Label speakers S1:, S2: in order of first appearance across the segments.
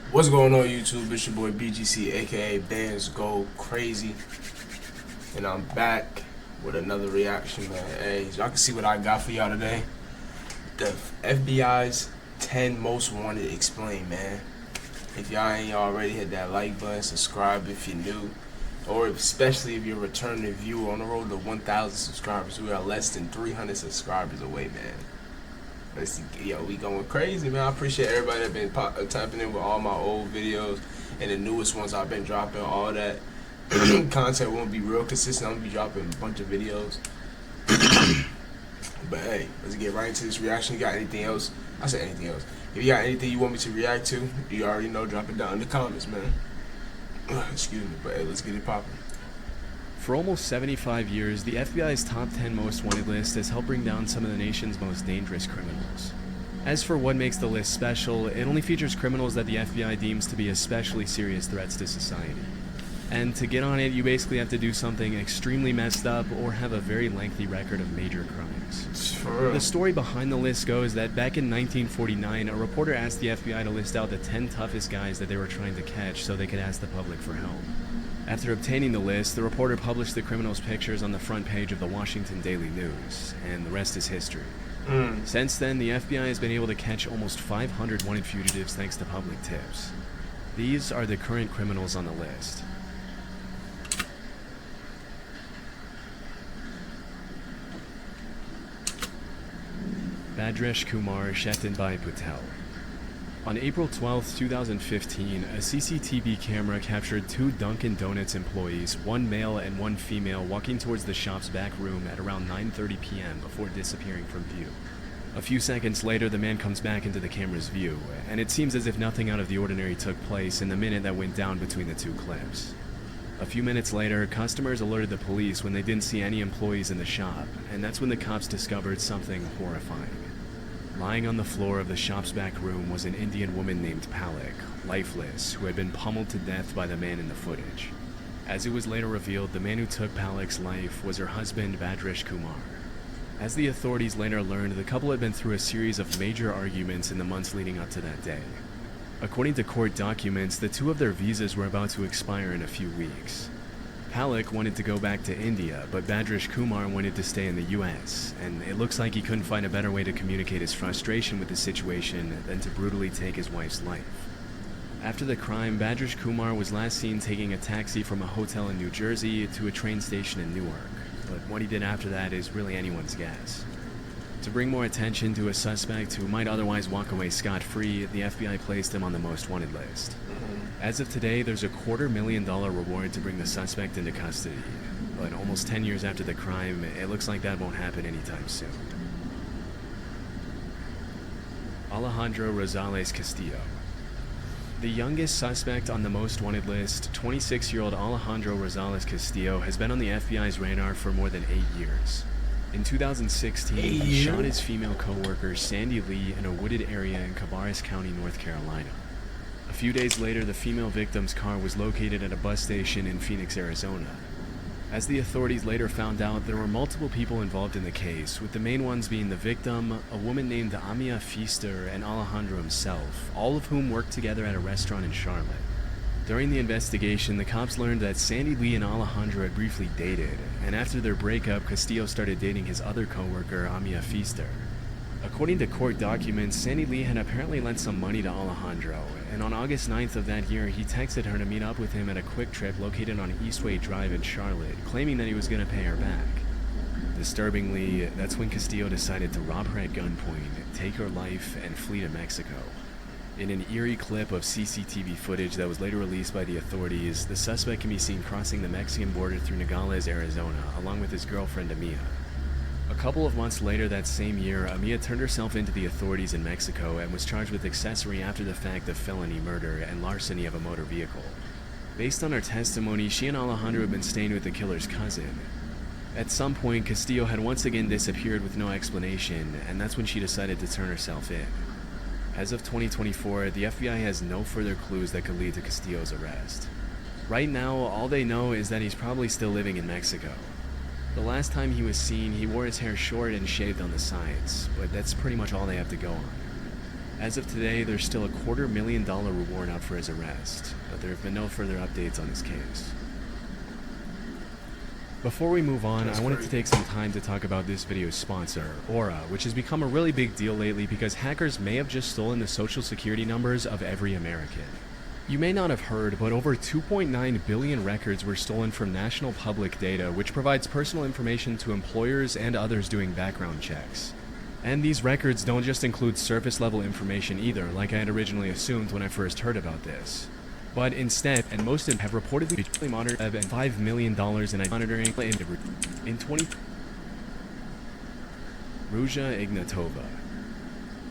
S1: What's going on YouTube? It's your boy BGC aka Bands Go Crazy, and I'm back with another reaction, man. Hey, y'all can see what I got for y'all today. The FBI's 10 most wanted explained, man. If y'all ain't already, hit that like button, subscribe if you're new, or especially if you're a returning viewer. On the road to 1,000 subscribers. We are less than 300 subscribers away, man. Let's see, yo, we going crazy, man. I appreciate everybody that been tapping in with all my old videos and the newest ones I've been dropping. All that content won't be real consistent. I'm gonna be dropping a bunch of videos. But hey, let's get right into this reaction. You got anything else? I said anything else. If you got anything you want me to react to, you already know. Drop it down in the comments, man. Excuse me, but hey, let's get it popping.
S2: For almost 75 years, the FBI's top 10 most wanted list has helped bring down some of the nation's most dangerous criminals. As for what makes the list special, it only features criminals that the FBI deems to be especially serious threats to society. And to get on it, you basically have to do something extremely messed up or have a very lengthy record of major crimes. The story behind the list goes that back in 1949, a reporter asked the FBI to list out the 10 toughest guys that they were trying to catch so they could ask the public for help. After obtaining the list, the reporter published the criminals' pictures on the front page of the Washington Daily News, and the rest is history. Since then, the FBI has been able to catch almost 500 wanted fugitives thanks to public tips. These are the current criminals on the list. Bhadresh Kumar Shetanbai Patel. On April 12, 2015, a CCTV camera captured two Dunkin' Donuts employees, one male and one female, walking towards the shop's back room at around 9:30 p.m. before disappearing from view. A few seconds later, the man comes back into the camera's view, and it seems as if nothing out of the ordinary took place in the minute that went down between the two clips. A few minutes later, customers alerted the police when they didn't see any employees in the shop, and that's when the cops discovered something horrifying. Lying on the floor of the shop's back room was an Indian woman named Palak, lifeless, who had been pummeled to death by the man in the footage. As it was later revealed, the man who took Palak's life was her husband, Bhadresh Kumar. As the authorities later learned, the couple had been through a series of major arguments in the months leading up to that day. According to court documents, the two of their visas were about to expire in a few weeks. Palak wanted to go back to India, but Bhadresh Kumar wanted to stay in the US, and it looks like he couldn't find a better way to communicate his frustration with the situation than to brutally take his wife's life. After the crime, Bhadresh Kumar was last seen taking a taxi from a hotel in New Jersey to a train station in Newark, but what he did after that is really anyone's guess. To bring more attention to a suspect who might otherwise walk away scot-free, the FBI placed him on the most wanted list. As of today, there's a $250,000 reward to bring the suspect into custody, but almost 10 years after the crime, it looks like that won't happen anytime soon. Alejandro Rosales Castillo. The youngest suspect on the most wanted list, 26-year-old Alejandro Rosales Castillo, has been on the FBI's radar for more than 8 years. In 2016, he shot his female co-worker Sandy Lee in a wooded area in Cabarrus County, North Carolina. A few days later, the female victim's car was located at a bus station in Phoenix, Arizona. As the authorities later found out, there were multiple people involved in the case, with the main ones being the victim, a woman named Amia Feaster, and Alejandro himself, all of whom worked together at a restaurant in Charlotte. During the investigation, the cops learned that Sandy Lee and Alejandro had briefly dated, and after their breakup, Castillo started dating his other co-worker, Amia Feaster. According to court documents, Sandy Lee had apparently lent some money to Alejandro, and on August 9th of that year, he texted her to meet up with him at a Quick Trip located on Eastway Drive in Charlotte, claiming that he was going to pay her back. Disturbingly, that's when Castillo decided to rob her at gunpoint, take her life, and flee to Mexico. In an eerie clip of CCTV footage that was later released by the authorities, the suspect can be seen crossing the Mexican border through Nogales, Arizona, along with his girlfriend Amia. A couple of months later that same year, Amia turned herself into the authorities in Mexico and was charged with accessory after the fact of felony murder and larceny of a motor vehicle. Based on her testimony, she and Alejandro had been staying with the killer's cousin. At some point, Castillo had once again disappeared with no explanation, and that's when she decided to turn herself in. As of 2024, the FBI has no further clues that could lead to Castillo's arrest. Right now, all they know is that he's probably still living in Mexico. The last time he was seen, he wore his hair short and shaved on the sides, but that's pretty much all they have to go on. As of today, there's still a $250,000 reward out for his arrest, but there have been no further updates on his case. Before we move on, I wanted to take some time to talk about this video's sponsor, Aura, which has become a really big deal lately because hackers may have just stolen the social security numbers of every American. You may not have heard, but over 2.9 billion records were stolen from National Public Data, which provides personal information to employers and others doing background checks. And these records don't just include surface-level information either, like I had originally assumed when I first heard about this. But instead, and most of them have reportedly monitored and $5 million in monitoring in 20... Ruja Ignatova.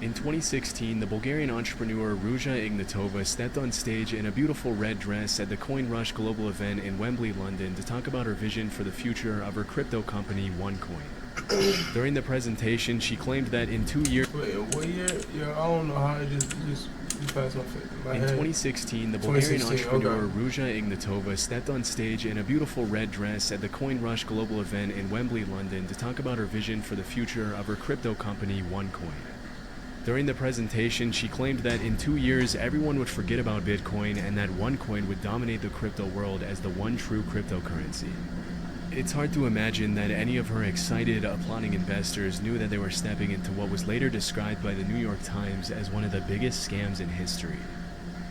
S2: In 2016, the Bulgarian entrepreneur Ruja Ignatova stepped on stage in a beautiful red dress at the Coin Rush global event in Wembley, London to talk about her vision for the future of her crypto company OneCoin. During the presentation, she claimed that in 2 years...
S1: Wait, what year? Yeah, I don't know how it just passed my
S2: In
S1: head.
S2: 2016, the Bulgarian entrepreneur
S1: okay.
S2: Ruja Ignatova stepped on stage in a beautiful red dress at the Coin Rush global event in Wembley, London to talk about her vision for the future of her crypto company OneCoin. During the presentation, she claimed that in 2 years, everyone would forget about Bitcoin and that OneCoin would dominate the crypto world as the one true cryptocurrency. It's hard to imagine that any of her excited, applauding investors knew that they were stepping into what was later described by the New York Times as one of the biggest scams in history.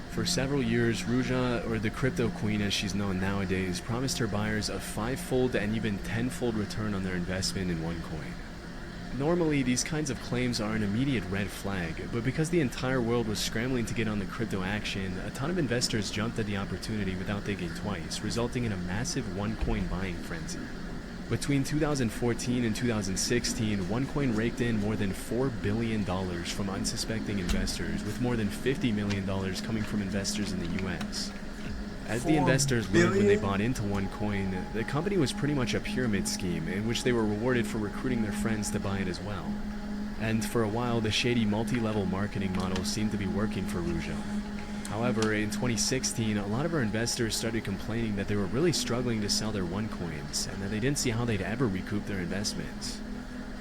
S2: For several years, Ruja, or the crypto queen as she's known nowadays, promised her buyers a 5-fold and even 10-fold return on their investment in OneCoin. Normally, these kinds of claims are an immediate red flag, but because the entire world was scrambling to get on the crypto action, a ton of investors jumped at the opportunity without thinking twice, resulting in a massive OneCoin buying frenzy. Between 2014 and 2016, OneCoin raked in more than $4 billion from unsuspecting investors, with more than $50 million coming from investors in the US. As the investors learned when they bought into OneCoin, the company was pretty much a pyramid scheme in which they were rewarded for recruiting their friends to buy it as well. And for a while, the shady multi-level marketing model seemed to be working for Ruja. However, in 2016, a lot of our investors started complaining that they were really struggling to sell their OneCoins and that they didn't see how they'd ever recoup their investments.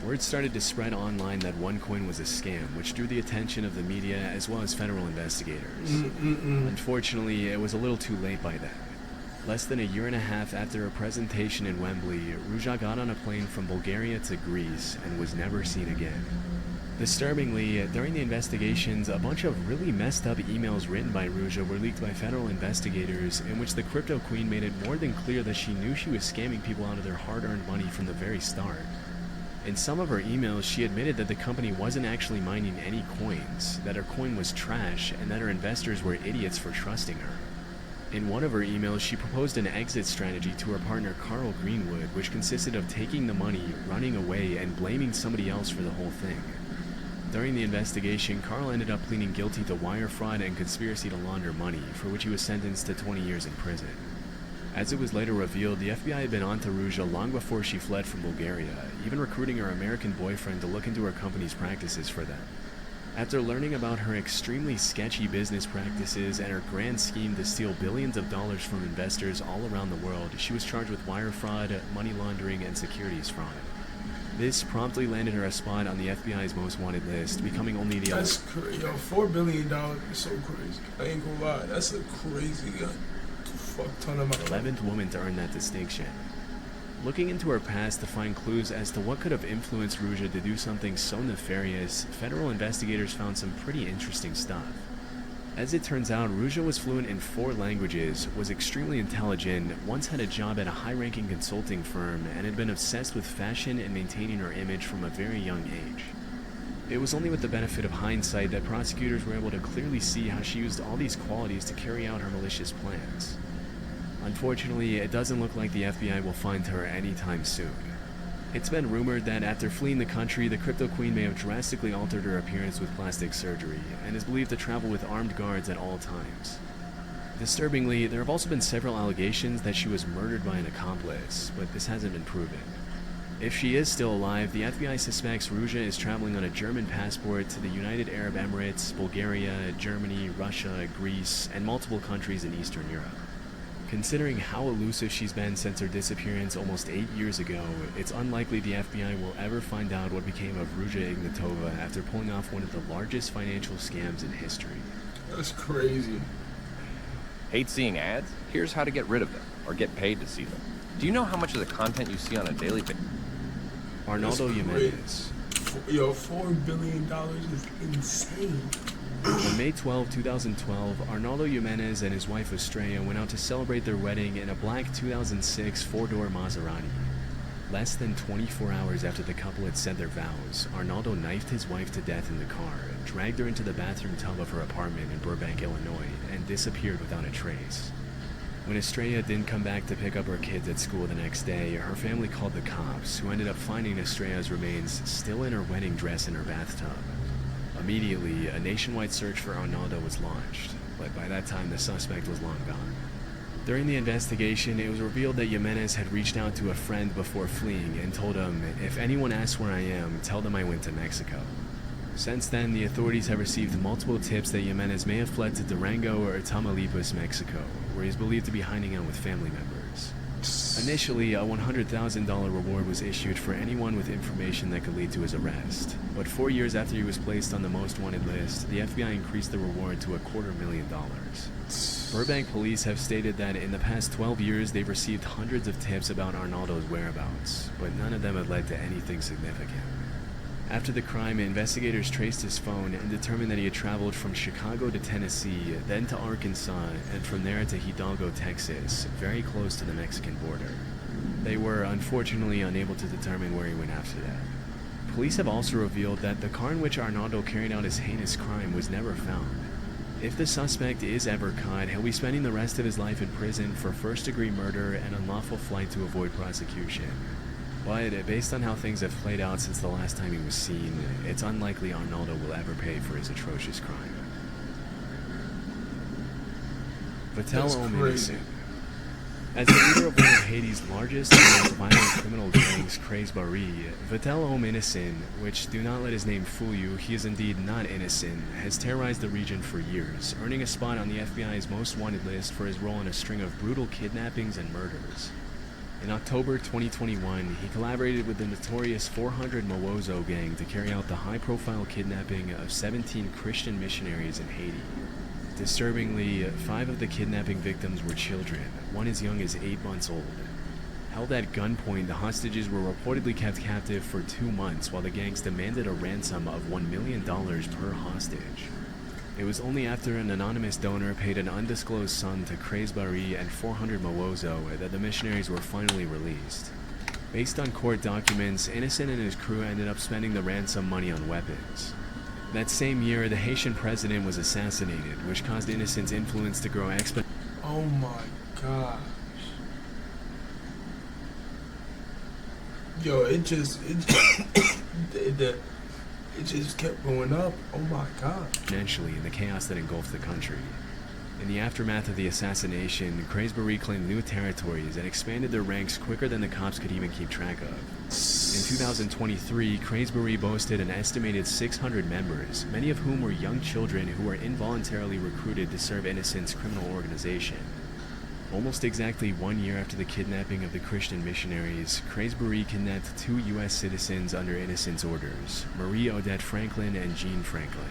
S2: Word started to spread online that OneCoin was a scam, which drew the attention of the media as well as federal investigators. Unfortunately, it was a little too late by then. Less than a year and a half after her presentation in Wembley, Ruja got on a plane from Bulgaria to Greece and was never seen again. Disturbingly, during the investigations, a bunch of really messed up emails written by Ruja were leaked by federal investigators in which the crypto queen made it more than clear that she knew she was scamming people out of their hard-earned money from the very start. In some of her emails, she admitted that the company wasn't actually mining any coins, that her coin was trash, and that her investors were idiots for trusting her. In one of her emails, she proposed an exit strategy to her partner Carl Greenwood, which consisted of taking the money, running away, and blaming somebody else for the whole thing. During the investigation, Carl ended up pleading guilty to wire fraud and conspiracy to launder money, for which he was sentenced to 20 years in prison. As it was later revealed, the FBI had been on to Ruja long before she fled from Bulgaria, even recruiting her American boyfriend to look into her company's practices for them. After learning about her extremely sketchy business practices and her grand scheme to steal billions of dollars from investors all around the world, she was charged with wire fraud, money laundering, and securities fraud. This promptly landed her a spot on the FBI's most wanted list, becoming only the...
S1: That's crazy. Yo, $4 billion is so crazy. I ain't gonna lie. That's a crazy fuck ton of money.
S2: 11th woman to earn that distinction. Looking into her past to find clues as to what could have influenced Ruja to do something so nefarious, federal investigators found some pretty interesting stuff. As it turns out, Ruja was fluent in 4 languages, was extremely intelligent, once had a job at a high-ranking consulting firm, and had been obsessed with fashion and maintaining her image from a very young age. It was only with the benefit of hindsight that prosecutors were able to clearly see how she used all these qualities to carry out her malicious plans. Unfortunately, it doesn't look like the FBI will find her anytime soon. It's been rumored that after fleeing the country, the crypto queen may have drastically altered her appearance with plastic surgery, and is believed to travel with armed guards at all times. Disturbingly, there have also been several allegations that she was murdered by an accomplice, but this hasn't been proven. If she is still alive, the FBI suspects Ruja is traveling on a German passport to the United Arab Emirates, Bulgaria, Germany, Russia, Greece, and multiple countries in Eastern Europe. Considering how elusive she's been since her disappearance almost 8 years ago, it's unlikely the FBI will ever find out what became of Ruja Ignatova after pulling off one of the largest financial scams in history.
S1: That's crazy.
S3: Hate seeing ads? Here's how to get rid of them, or get paid to see them. Do you know how much of the content you see on a daily basis?
S2: Arnaldo Jimenez.
S1: Yo, $4 billion is insane.
S2: On May 12, 2012, Arnaldo Jimenez and his wife Estrella went out to celebrate their wedding in a black 2006 four-door Maserati. Less than 24 hours after the couple had said their vows, Arnaldo knifed his wife to death in the car, dragged her into the bathroom tub of her apartment in Burbank, Illinois, and disappeared without a trace. When Estrella didn't come back to pick up her kids at school the next day, her family called the cops, who ended up finding Estrella's remains still in her wedding dress in her bathtub. Immediately, a nationwide search for Arnaldo was launched, but by that time the suspect was long gone. During the investigation, it was revealed that Jimenez had reached out to a friend before fleeing and told him, "If anyone asks where I am, tell them I went to Mexico." Since then, the authorities have received multiple tips that Jimenez may have fled to Durango or Tamaulipas, Mexico, where he is believed to be hiding out with family members. Initially, a $100,000 reward was issued for anyone with information that could lead to his arrest, but 4 years after he was placed on the most wanted list, the FBI increased the reward to $250,000. Burbank police have stated that in the past 12 years they've received hundreds of tips about Arnaldo's whereabouts, but none of them have led to anything significant. After the crime, investigators traced his phone and determined that he had traveled from Chicago to Tennessee, then to Arkansas, and from there to Hidalgo, Texas, very close to the Mexican border. They were unfortunately unable to determine where he went after that. Police have also revealed that the car in which Arnaldo carried out his heinous crime was never found. If the suspect is ever caught, he'll be spending the rest of his life in prison for first-degree murder and unlawful flight to avoid prosecution. But based on how things have played out since the last time he was seen, it's unlikely Arnaldo will ever pay for his atrocious crime. Vatel Ominison. As the leader of one of Haiti's largest and most violent criminal gangs, Craze Barry, Vatel Ominison, which do not let his name fool you, he is indeed not innocent, has terrorized the region for years, earning a spot on the FBI's most wanted list for his role in a string of brutal kidnappings and murders. In October 2021, he collaborated with the notorious 400 Mawozo gang to carry out the high-profile kidnapping of 17 Christian missionaries in Haiti. Disturbingly, 5 of the kidnapping victims were children, one as young as 8 months old. Held at gunpoint, the hostages were reportedly kept captive for 2 months while the gangs demanded a ransom of $1 million per hostage. It was only after an anonymous donor paid an undisclosed sum to Craze Barry and 400 Mawozo that the missionaries were finally released. Based on court documents, Innocent and his crew ended up spending the ransom money on weapons. That same year, the Haitian president was assassinated, which caused Innocent's influence to grow exponentially.
S1: Oh my gosh. Yo, it just kept going up. Oh my god.
S2: In the chaos that engulfed the country. In the aftermath of the assassination, Craze Barry claimed new territories and expanded their ranks quicker than the cops could even keep track of. In 2023, Craze Barry boasted an estimated 600 members, many of whom were young children who were involuntarily recruited to serve Innocent's criminal organization. Almost exactly 1 year after the kidnapping of the Christian missionaries, Craze Barry kidnapped 2 U.S. citizens under Innocent's orders, Marie Odette Franklin and Jean Franklin.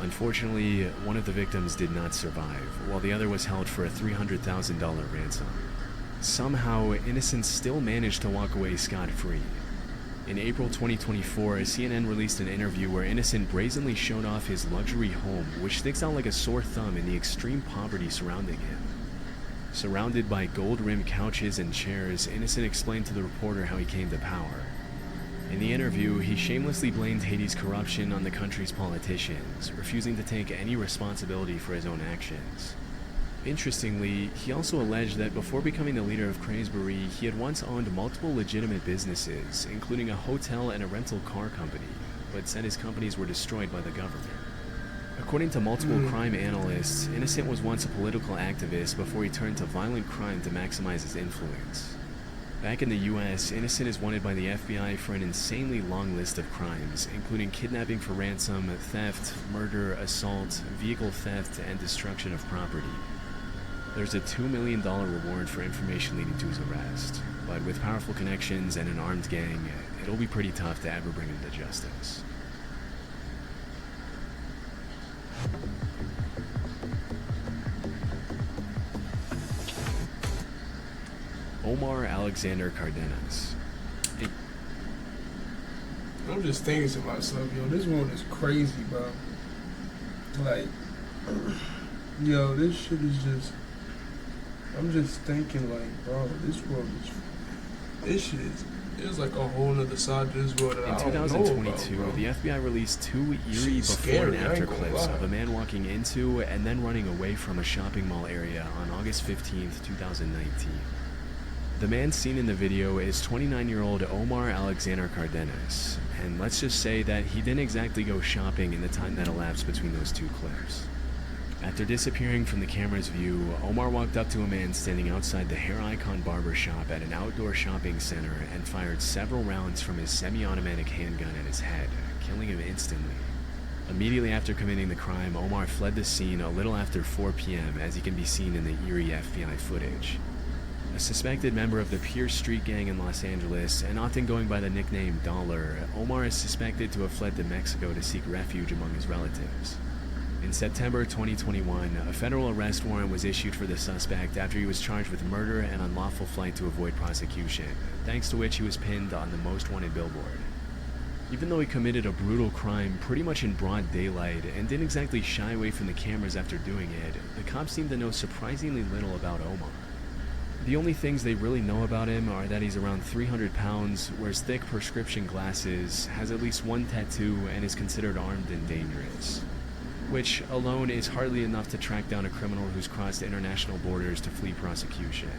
S2: Unfortunately, one of the victims did not survive, while the other was held for a $300,000 ransom. Somehow, Innocent still managed to walk away scot-free. In April 2024, CNN released an interview where Innocent brazenly showed off his luxury home, which sticks out like a sore thumb in the extreme poverty surrounding him. Surrounded by gold-rimmed couches and chairs, Innocent explained to the reporter how he came to power. In the interview, he shamelessly blamed Haiti's corruption on the country's politicians, refusing to take any responsibility for his own actions. Interestingly, he also alleged that before becoming the leader of Craze Barry, he had once owned multiple legitimate businesses, including a hotel and a rental car company, but said his companies were destroyed by the government. According to multiple crime analysts, Innocent was once a political activist before he turned to violent crime to maximize his influence. Back in the US, Innocent is wanted by the FBI for an insanely long list of crimes, including kidnapping for ransom, theft, murder, assault, vehicle theft, and destruction of property. There's a $2 million reward for information leading to his arrest, but with powerful connections and an armed gang, it'll be pretty tough to ever bring him to justice. Omar Alexander Cardenas.
S1: I'm just thinking to myself, yo, this world is crazy, bro. Like, yo, this shit is just. I'm just thinking, like, bro, this world is. This shit is. There's like a whole nother side to this world that
S2: In
S1: I don't know
S2: 2022,
S1: about, bro.
S2: the FBI released 2 eerie
S1: Shit's
S2: before and
S1: scary, I
S2: after
S1: ain't gonna
S2: clips
S1: lie.
S2: of a man walking into and then running away from a shopping mall area on August 15th, 2019. The man seen in the video is 29-year-old Omar Alexander Cardenas, and let's just say that he didn't exactly go shopping in the time that elapsed between those 2 clips. After disappearing from the camera's view, Omar walked up to a man standing outside the Hair Icon barber shop at an outdoor shopping center and fired several rounds from his semi-automatic handgun at his head, killing him instantly. Immediately after committing the crime, Omar fled the scene a little after 4 p.m. as he can be seen in the eerie FBI footage. A suspected member of the Pierce Street gang in Los Angeles, and often going by the nickname Dollar, Omar is suspected to have fled to Mexico to seek refuge among his relatives. In September 2021, a federal arrest warrant was issued for the suspect after he was charged with murder and unlawful flight to avoid prosecution, thanks to which he was pinned on the most wanted billboard. Even though he committed a brutal crime pretty much in broad daylight and didn't exactly shy away from the cameras after doing it, the cops seem to know surprisingly little about Omar. The only things they really know about him are that he's around 300 pounds, wears thick prescription glasses, has at least 1 tattoo, and is considered armed and dangerous. Which alone is hardly enough to track down a criminal who's crossed international borders to flee prosecution.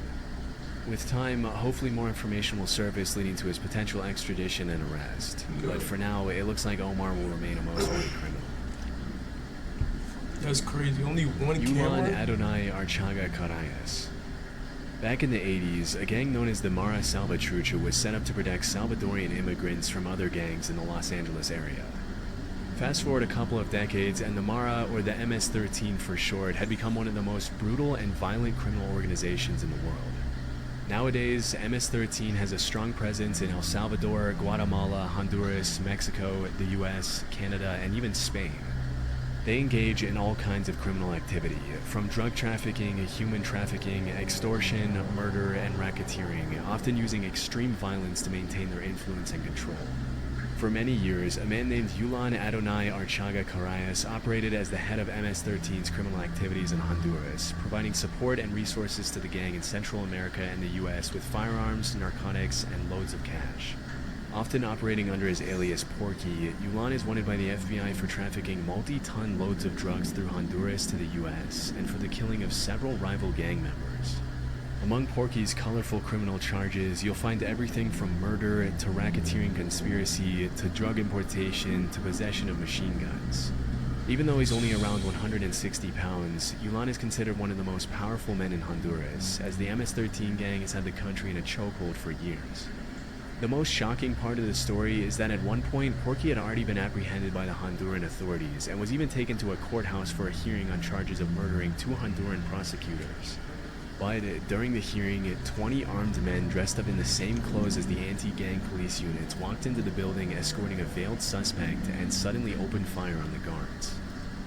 S2: With time, hopefully more information will surface leading to his potential extradition and arrest. But for now, it looks like Omar will remain a most wanted criminal.
S1: That's crazy. Only one
S2: Yulan
S1: camera.
S2: Adonai Archaga Carayas. Back in the 80s, a gang known as the Mara Salvatrucha was set up to protect Salvadorian immigrants from other gangs in the Los Angeles area. Fast forward a couple of decades, and the Mara, or the MS-13 for short, had become one of the most brutal and violent criminal organizations in the world. Nowadays, MS-13 has a strong presence in El Salvador, Guatemala, Honduras, Mexico, the US, Canada, and even Spain. They engage in all kinds of criminal activity, from drug trafficking, human trafficking, extortion, murder, and racketeering, often using extreme violence to maintain their influence and control. For many years, a man named Yulan Adonai Archaga Carayas operated as the head of MS-13's criminal activities in Honduras, providing support and resources to the gang in Central America and the US with firearms, narcotics, and loads of cash. Often operating under his alias Porky, Yulan is wanted by the FBI for trafficking multi-ton loads of drugs through Honduras to the US, and for the killing of several rival gang members. Among Porky's colorful criminal charges, you'll find everything from murder to racketeering conspiracy to drug importation to possession of machine guns. Even though he's only around 160 pounds, Yulan is considered one of the most powerful men in Honduras, as the MS-13 gang has had the country in a chokehold for years. The most shocking part of the story is that at one point, Porky had already been apprehended by the Honduran authorities and was even taken to a courthouse for a hearing on charges of murdering 2 Honduran prosecutors. But during the hearing, 20 armed men dressed up in the same clothes as the anti-gang police units walked into the building escorting a veiled suspect and suddenly opened fire on the guards.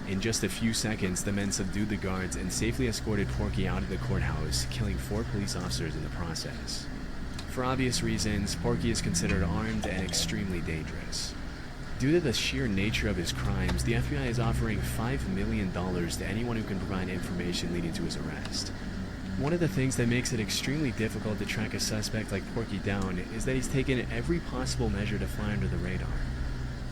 S2: In just a few seconds, the men subdued the guards and safely escorted Porky out of the courthouse, killing 4 police officers in the process. For obvious reasons, Porky is considered armed and extremely dangerous. Due to the sheer nature of his crimes, the FBI is offering $5 million to anyone who can provide information leading to his arrest. One of the things that makes it extremely difficult to track a suspect like Porky down is that he's taken every possible measure to fly under the radar.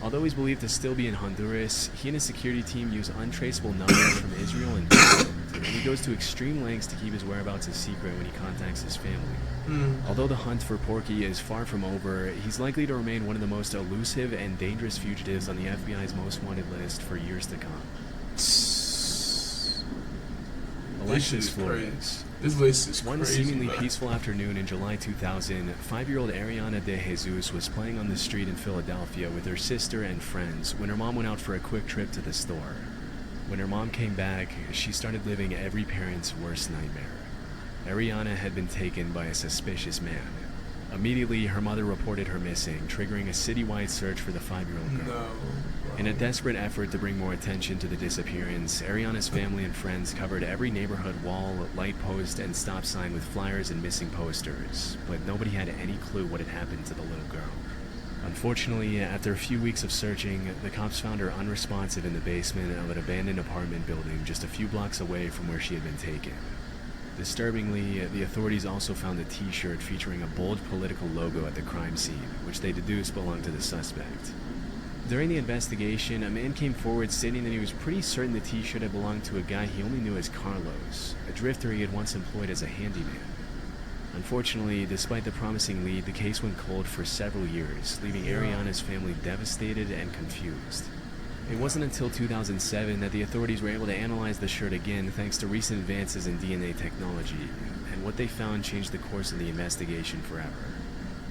S2: Although he's believed to still be in Honduras, he and his security team use untraceable numbers from Israel and Egypt, and he goes to extreme lengths to keep his whereabouts a secret when he contacts his family. Although the hunt for Porky is far from over, he's likely to remain one of the most elusive and dangerous fugitives on the FBI's most wanted list for years to come. Alexis Flores.
S1: This list is
S2: One
S1: crazy,
S2: seemingly
S1: man.
S2: peaceful afternoon in July 2000, 5-year-old Ariana De Jesus was playing on the street in Philadelphia with her sister and friends when her mom went out for a quick trip to the store. When her mom came back, she started living every parent's worst nightmare. Ariana had been taken by a suspicious man. Immediately, her mother reported her missing, triggering a citywide search for the 5-year-old girl.
S1: No.
S2: In a desperate effort to bring more attention to the disappearance, Ariana's family and friends covered every neighborhood wall, light post, and stop sign with flyers and missing posters, but nobody had any clue what had happened to the little girl. Unfortunately, after a few weeks of searching, the cops found her unresponsive in the basement of an abandoned apartment building just a few blocks away from where she had been taken. Disturbingly, the authorities also found a t-shirt featuring a bold political logo at the crime scene, which they deduced belonged to the suspect. During the investigation, a man came forward stating that he was pretty certain the t-shirt had belonged to a guy he only knew as Carlos, a drifter he had once employed as a handyman. Unfortunately, despite the promising lead, the case went cold for several years, leaving Ariana's family devastated and confused. It wasn't until 2007 that the authorities were able to analyze the shirt again thanks to recent advances in DNA technology, and what they found changed the course of the investigation forever.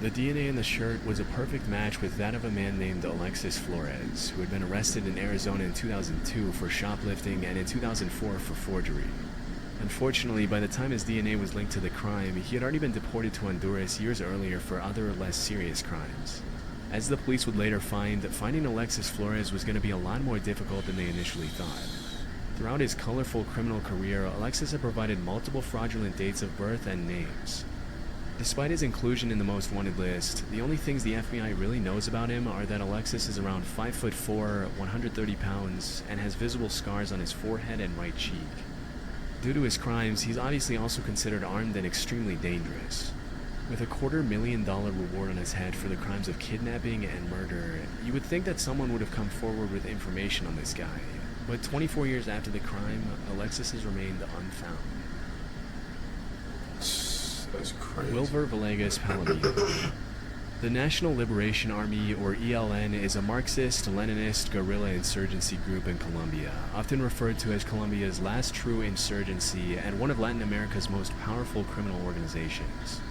S2: The DNA in the shirt was a perfect match with that of a man named Alexis Flores, who had been arrested in Arizona in 2002 for shoplifting and in 2004 for forgery. Unfortunately, by the time his DNA was linked to the crime, he had already been deported to Honduras years earlier for other, less serious crimes. As the police would later find, finding Alexis Flores was going to be a lot more difficult than they initially thought. Throughout his colorful criminal career, Alexis had provided multiple fraudulent dates of birth and names. Despite his inclusion in the most wanted list, the only things the FBI really knows about him are that Alexis is around 5'4", 130 pounds, and has visible scars on his forehead and right cheek. Due to his crimes, he's obviously also considered armed and extremely dangerous. With a $250,000 reward on his head for the crimes of kidnapping and murder, you would think that someone would have come forward with information on this guy. But 24 years after the crime, Alexis has remained unfound.
S1: That's crazy.
S2: Wilver Villegas Palomino. The National Liberation Army, or ELN, is a Marxist-Leninist guerrilla insurgency group in Colombia, often referred to as Colombia's last true insurgency and one of Latin America's most powerful criminal organizations.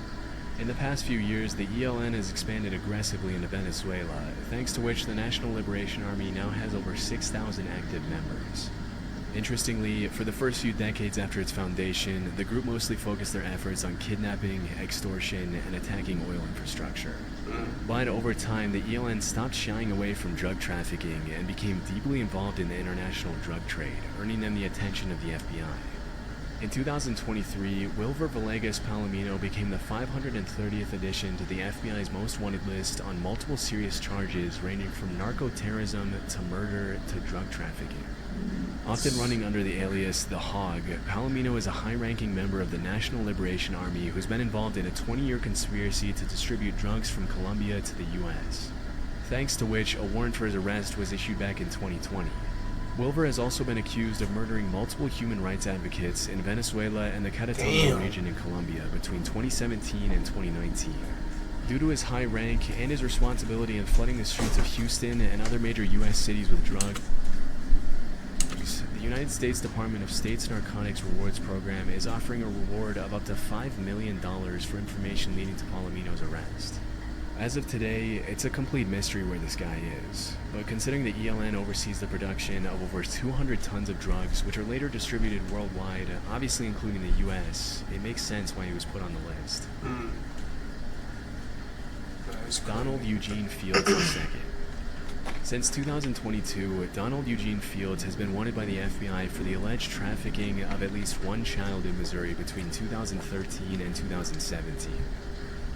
S2: In the past few years, the ELN has expanded aggressively into Venezuela, thanks to which the National Liberation Army now has over 6,000 active members. Interestingly, for the first few decades after its foundation, the group mostly focused their efforts on kidnapping, extortion, and attacking oil infrastructure. But over time, the ELN stopped shying away from drug trafficking and became deeply involved in the international drug trade, earning them the attention of the FBI. In 2023, Wilver Villegas Palomino became the 530th addition to the FBI's most wanted list on multiple serious charges ranging from narco-terrorism to murder to drug trafficking. Often running under the alias The Hog, Palomino is a high-ranking member of the National Liberation Army who's been involved in a 20-year conspiracy to distribute drugs from Colombia to the U.S., thanks to which a warrant for his arrest was issued back in 2020. Wilver has also been accused of murdering multiple human rights advocates in Venezuela and the Carabobo region in Colombia between 2017 and 2019. Due to his high rank and his responsibility in flooding the streets of Houston and other major U.S. cities with drugs, the United States Department of State's Narcotics Rewards Program is offering a reward of up to $5 million for information leading to Palomino's arrest. As of today, it's a complete mystery where this guy is, but considering the ELN oversees the production of over 200 tons of drugs, which are later distributed worldwide, obviously including the US, it makes sense why he was put on the list. Donald Eugene Fields II. Since 2022, Donald Eugene Fields has been wanted by the FBI for the alleged trafficking of at least one child in Missouri between 2013 and 2017.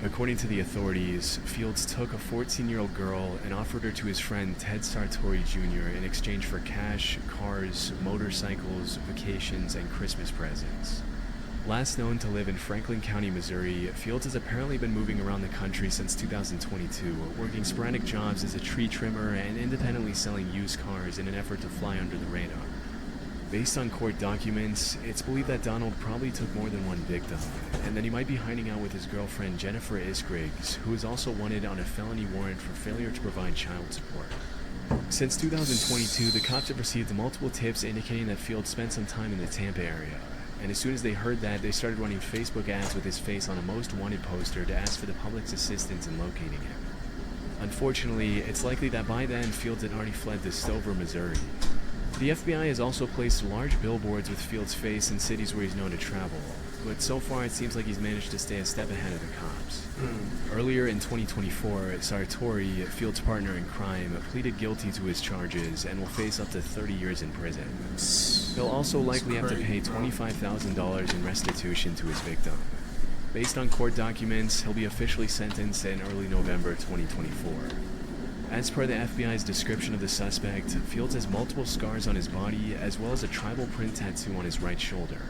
S2: According to the authorities, Fields took a 14-year-old girl and offered her to his friend Ted Sartori Jr. in exchange for cash, cars, motorcycles, vacations, and Christmas presents. Last known to live in Franklin County, Missouri, Fields has apparently been moving around the country since 2022, working sporadic jobs as a tree trimmer and independently selling used cars in an effort to fly under the radar. Based on court documents, it's believed that Donald probably took more than one victim, and that he might be hiding out with his girlfriend Jennifer Isgriggs, who is also wanted on a felony warrant for failure to provide child support. Since 2022, the cops have received multiple tips indicating that Fields spent some time in the Tampa area, and as soon as they heard that, they started running Facebook ads with his face on a most wanted poster to ask for the public's assistance in locating him. Unfortunately, it's likely that by then, Fields had already fled to Stover, Missouri. The FBI has also placed large billboards with Fields' face in cities where he's known to travel, but so far it seems like he's managed to stay a step ahead of the cops. Earlier in 2024, Sartori, Fields' partner in crime, pleaded guilty to his charges and will face up to 30 years in prison. He'll also likely have to pay $25,000 in restitution to his victim. Based on court documents, he'll be officially sentenced in early November 2024. As per the FBI's description of the suspect, Fields has multiple scars on his body as well as a tribal print tattoo on his right shoulder.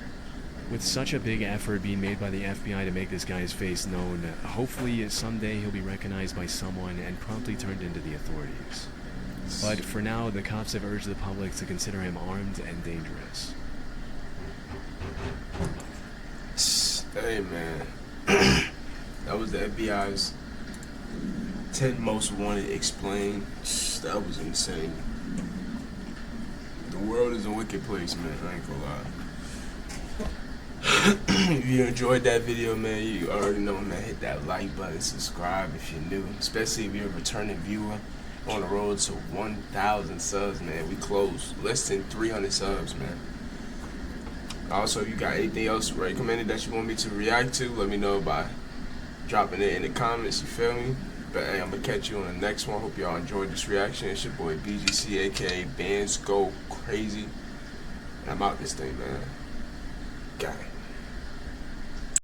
S2: With such a big effort being made by the FBI to make this guy's face known, hopefully someday he'll be recognized by someone and promptly turned into the authorities. But for now, the cops have urged the public to consider him armed and dangerous.
S1: Hey man, that was the FBI's 10 most wanted explained. That was insane. The world is a wicked place, man. I ain't gonna lie. If you enjoyed that video, man, you already know, man. Hit that like button, subscribe if you're new, especially if you're a returning viewer. On the road to 1,000 subs, man. We close less than 300 subs, man. Also, if you got anything else recommended that you want me to react to, let me know by dropping it in the comments, you feel me? But hey, I'm gonna catch you on the next one. Hope y'all enjoyed this reaction. It's your boy BGC, aka Bands Go Crazy. And I'm out this thing, man. Got it.